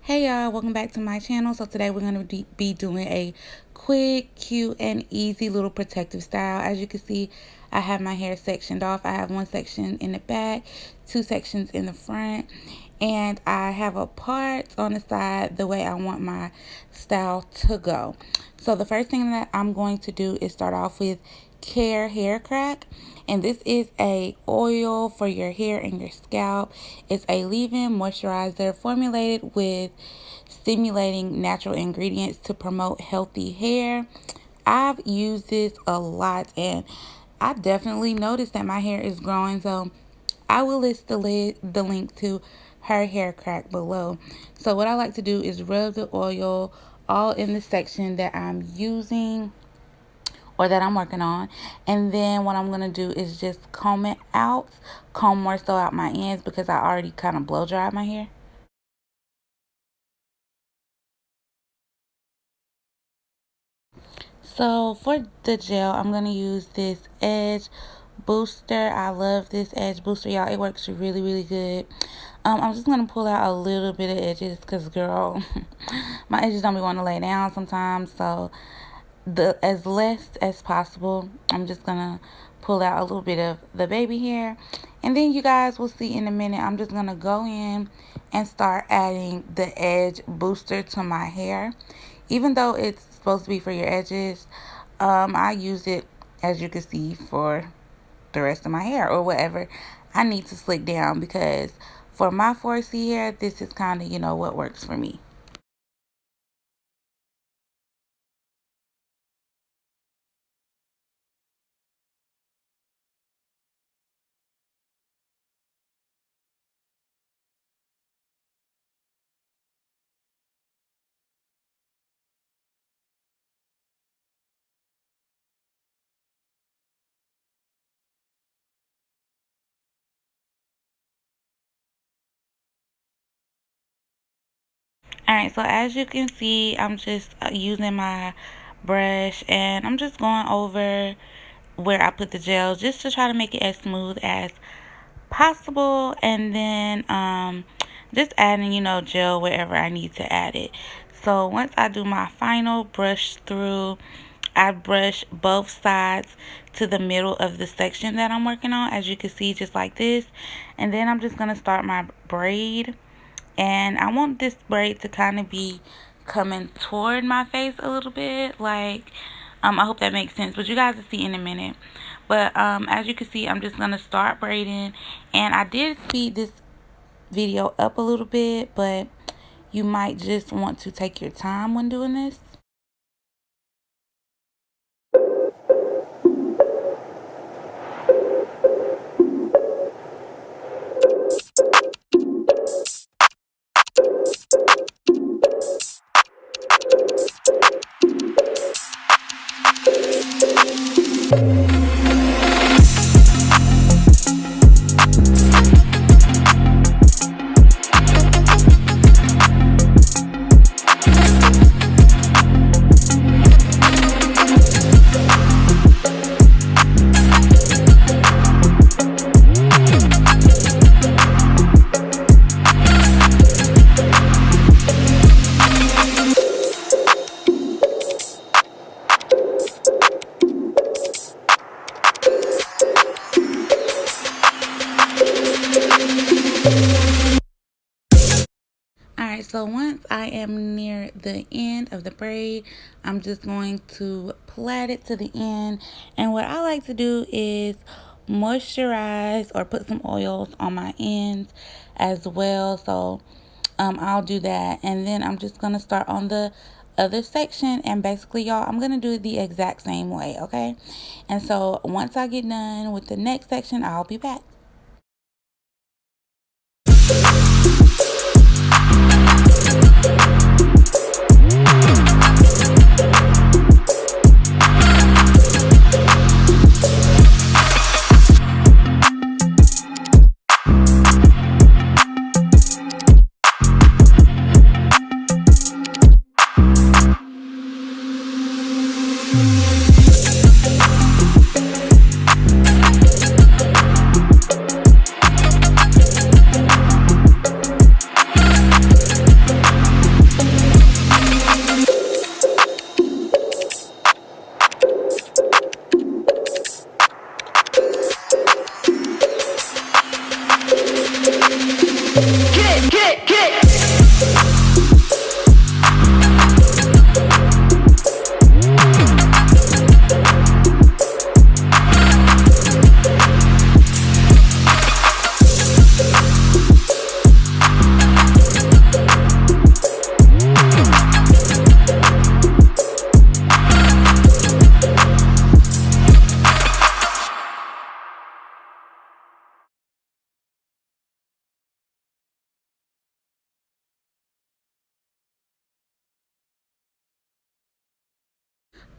Hey y'all, welcome back to my channel. So today we're going to be doing a quick, cute, and easy little protective style. As you can see, I have my hair sectioned off. I have one section in the back, two sections in the front, and I have a part on the side the way I want my style to go. So the first thing that I'm going to do is start off with Care Hair Crack, and this is a oil for your hair and your scalp. It's a leave-in moisturizer formulated with stimulating natural ingredients to promote healthy hair. I've used this a lot and I definitely noticed that my hair is growing, so I will list the link to her hair crack below. So what I like to do is rub the oil all in the section that I'm using or that I'm working on. And then what I'm going to do is just comb it out, comb more so out my ends because I already kind of blow dried my hair. So for the gel, I'm going to use this Edge Booster. I love this Edge Booster, y'all. It works really, really good. I'm just going to pull out a little bit of edges because, girl, my edges don't be wanting to lay down sometimes. So as less as possible. I'm just gonna pull out a little bit of the baby hair, and then you guys will see in a minute. I'm just gonna go in and start adding the Edge Booster to my hair. Even though it's supposed to be for your edges, I use it, as you can see, for the rest of my hair or whatever I need to slick down, because for my 4C hair, this is kind of, what works for me. Alright, so as you can see, I'm just using my brush and I'm just going over where I put the gel just to try to make it as smooth as possible, and then just adding, gel wherever I need to add it. So once I do my final brush through, I brush both sides to the middle of the section that I'm working on, as you can see, just like this. And then I'm just going to start my braid. And I want this braid to kind of be coming toward my face a little bit. Like, I hope that makes sense. But you guys will see in a minute. But as you can see, I'm just going to start braiding. And I did speed this video up a little bit, but you might just want to take your time when doing this. Alright, so once I am near the end of the braid, I'm just going to plait it to the end. And what I like to do is moisturize or put some oils on my ends as well. So I'll do that. And then I'm just going to start on the other section. And basically, y'all, I'm going to do it the exact same way, okay? And so once I get done with the next section, I'll be back.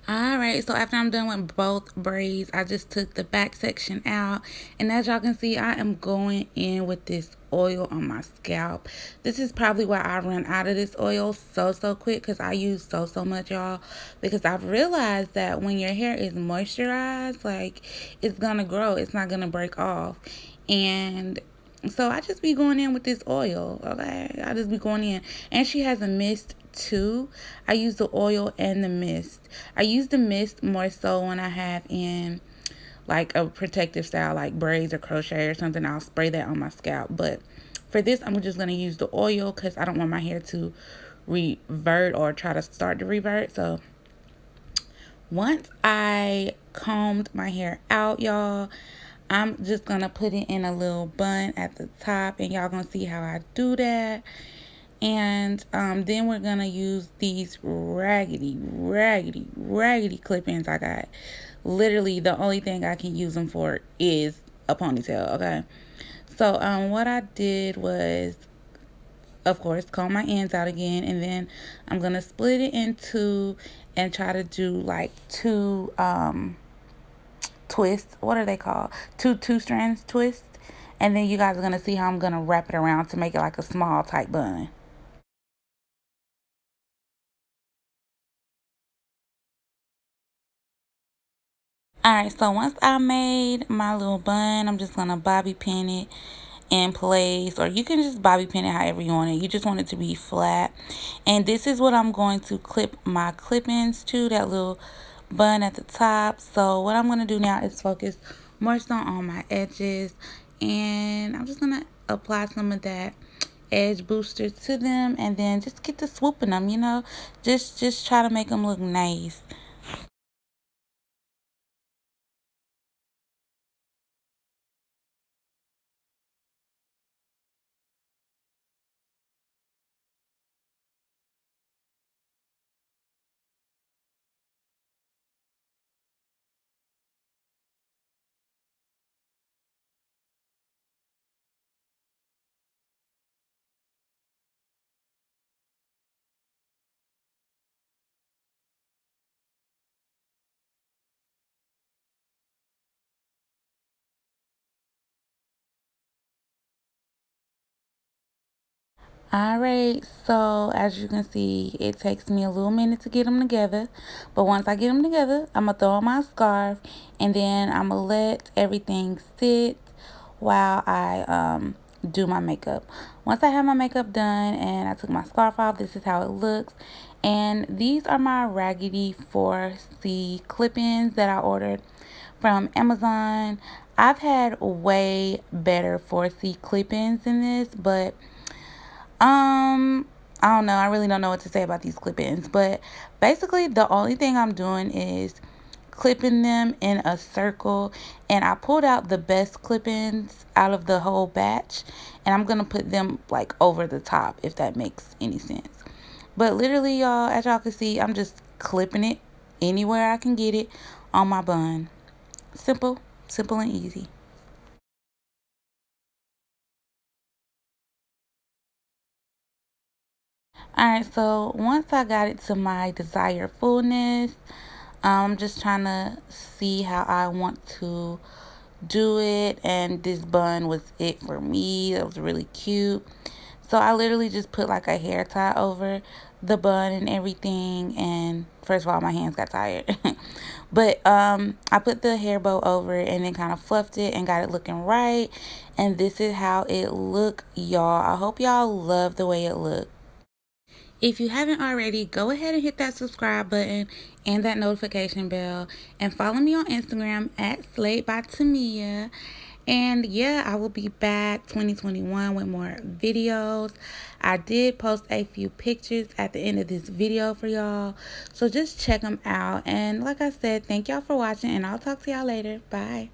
Alright, so after I'm done with both braids, I just took the back section out. And as y'all can see, I am going in with this oil on my scalp. This is probably why I run out of this oil so quick, because I use so much, y'all. Because I've realized that when your hair is moisturized, like, it's gonna grow. It's not gonna break off. And so I just be going in with this oil, okay? I just be going in. And she has a mist too. I use the oil and the mist. I use the mist more so when I have in like a protective style like braids or crochet or something. I'll spray that on my scalp. But for this, I'm just going to use the oil because I don't want my hair to revert or try to start to revert. So once I combed my hair out, y'all, I'm just going to put it in a little bun at the top, and y'all going to see how I do that. And then we're going to use these raggedy clip-ins I got. Literally, the only thing I can use them for is a ponytail, okay? So what I did was, of course, comb my ends out again, and then I'm going to split it in two and try to do like two twists. What are they called? Two strands twists. And then you guys are going to see how I'm going to wrap it around to make it like a small tight bun. Alright, so once I made my little bun, I'm just going to bobby pin it in place, or you can just bobby pin it however you want it. You just want it to be flat. And this is what I'm going to clip my clip-ins to, that little bun at the top. So what I'm going to do now is focus more so on my edges, and I'm just going to apply some of that edge booster to them, and then just get to swooping them, you know, just try to make them look nice. Alright, so as you can see, it takes me a little minute to get them together. But once I get them together, I'm going to throw on my scarf, and then I'm going to let everything sit while I do my makeup. Once I have my makeup done and I took my scarf off, this is how it looks. And these are my Raggedy 4C clip-ins that I ordered from Amazon. I've had way better 4C clip-ins than this, but I don't know. I really don't know what to say about these clip-ins, but basically the only thing I'm doing is clipping them in a circle, and I pulled out the best clip-ins out of the whole batch, and I'm gonna put them like over the top, if that makes any sense. But literally, y'all, as y'all can see, I'm just clipping it anywhere I can get it on my bun. Simple and easy. Alright, so once I got it to my desired fullness, I'm just trying to see how I want to do it, and this bun was it for me. It was really cute. So I literally just put like a hair tie over the bun and everything, and first of all, my hands got tired. But I put the hair bow over it and then kind of fluffed it and got it looking right. And this is how it looked, y'all. I hope y'all love the way it looked. If you haven't already, go ahead and hit that subscribe button and that notification bell, and follow me on Instagram at Slayed by Tamia. And yeah, I will be back 2021 with more videos. I did post a few pictures at the end of this video for y'all, so just check them out. And like I said, thank y'all for watching, and I'll talk to y'all later. Bye.